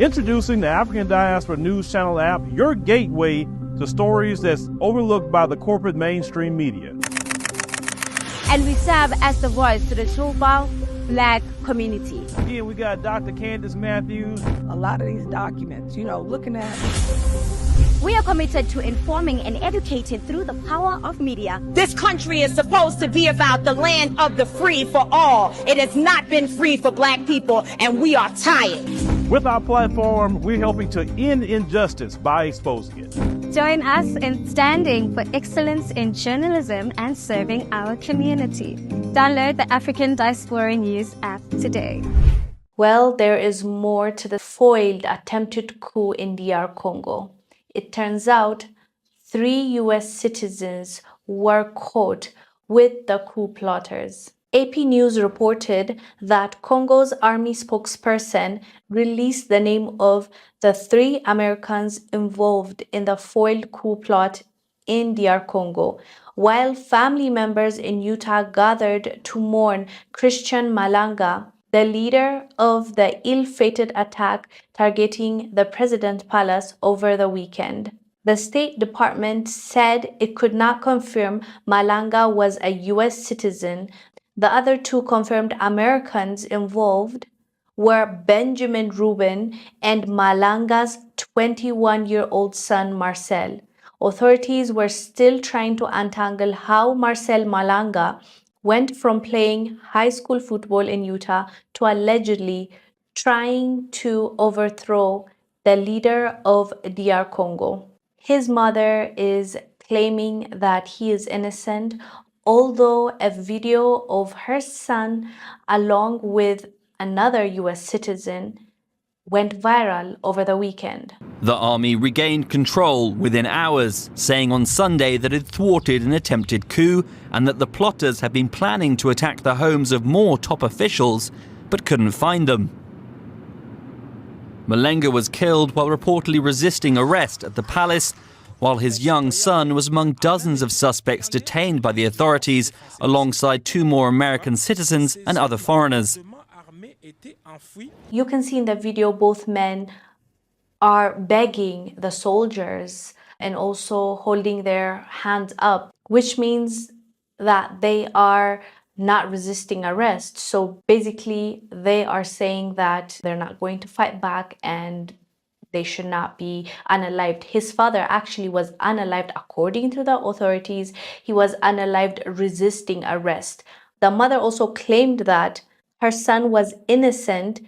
Introducing the African Diaspora News Channel app, your gateway to stories that's overlooked by the corporate mainstream media. And we serve as the voice to the Chubal Black community. Again, we got Dr. Candace Matthews. A lot of these documents, looking at. We are committed to informing and educating through the power of media. This country is supposed to be about the land of the free for all. It has not been free for Black people, and we are tired. With our platform, we're helping to end injustice by exposing it. Join us in standing for excellence in journalism and serving our community. Download the African Diaspora News app today. Well, there is more to the foiled attempted coup in DR Congo. It turns out 3 US citizens were caught with the coup plotters. AP News reported that Congo's army spokesperson released the name of the 3 Americans involved in the foiled coup plot in DR Congo, while family members in Utah gathered to mourn Christian Malanga, the leader of the ill-fated attack targeting the President Palace over the weekend. The State Department said it could not confirm Malanga was a US citizen. The other 2 confirmed Americans involved were Benjamin Rubin and Malanga's 21-year-old son Marcel. Authorities were still trying to untangle how Marcel Malanga went from playing high school football in Utah to allegedly trying to overthrow the leader of DR Congo. His mother is claiming that he is innocent, although a video of her son along with another US citizen went viral over the weekend. The army regained control within hours, saying on Sunday that it thwarted an attempted coup and that the plotters had been planning to attack the homes of more top officials but couldn't find them. Malanga was killed while reportedly resisting arrest at the palace, while his young son was among dozens of suspects detained by the authorities alongside 2 more American citizens and other foreigners. You can see in the video both men are begging the soldiers and also holding their hands up, which means that they are not resisting arrest. So basically, they are saying that they're not going to fight back and they should not be unalived. His father actually was unalived according to the authorities. He was unalived resisting arrest. The mother also claimed that her son was innocent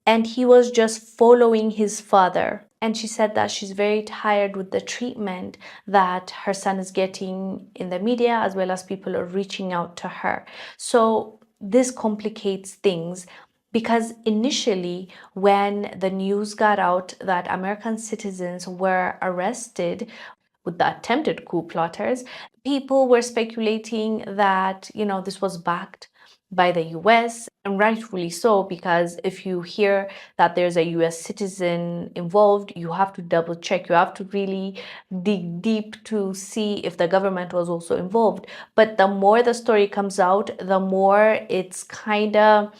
and he was just following his father. And she said that she's very tired with the treatment that her son is getting in the media, as well as people are reaching out to her. So this complicates things, because initially when the news got out that American citizens were arrested with the attempted coup plotters, people were speculating that, this was backed by the US, and rightfully so, because if you hear that there's a US citizen involved, you have to double check. You have to really dig deep to see if the government was also involved. But the more the story comes out, the more it's kind of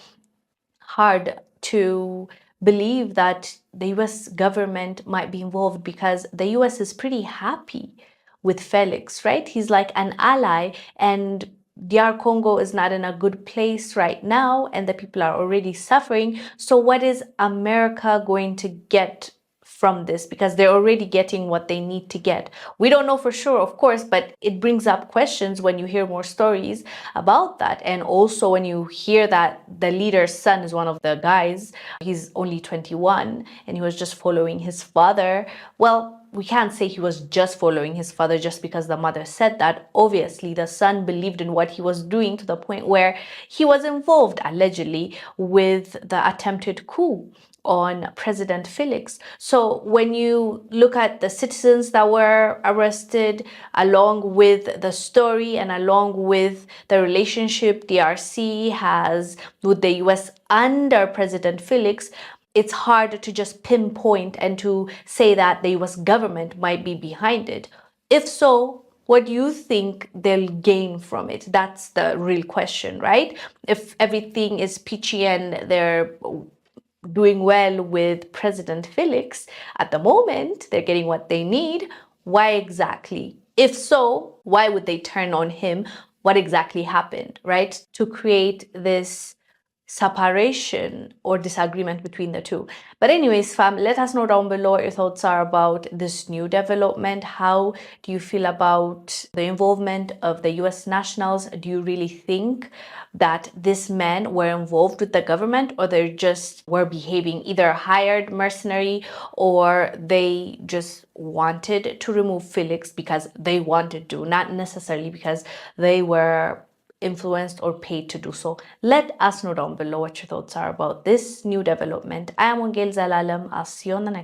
hard to believe that the US government might be involved, because the US is pretty happy with Felix, right? He's like an ally, and DR Congo is not in a good place right now, and the people are already suffering. So what is America going to get from this? Because they're already getting what they need to get. We don't know for sure, of course, but it brings up questions when you hear more stories about that. And also when you hear that the leader's son is one of the guys, he's only 21 and he was just following his father. Well, we can't say he was just following his father just because the mother said that. Obviously, the son believed in what he was doing to the point where he was involved, allegedly, with the attempted coup on President Felix. So when you look at the citizens that were arrested, along with the story and along with the relationship DRC has with the US under President Felix, it's hard to just pinpoint and to say that the US government might be behind it. If so, what do you think they'll gain from it? That's the real question, right? If everything is peachy and they're doing well with President Felix. At the moment, they're getting what they need. Why exactly? If so, why would they turn on him? What exactly happened, right? To create this separation or disagreement between the two. But anyways, fam, let us know down below what your thoughts are about this new development. How do you feel about the involvement of the US nationals? Do you really think that these men were involved with the government, or they just were behaving either hired mercenary, or they just wanted to remove Felix because they wanted to, not necessarily because they were influenced or paid to do so? Let us know down below what your thoughts are about this new development. I am Wongel Zelalem. I'll see you on the next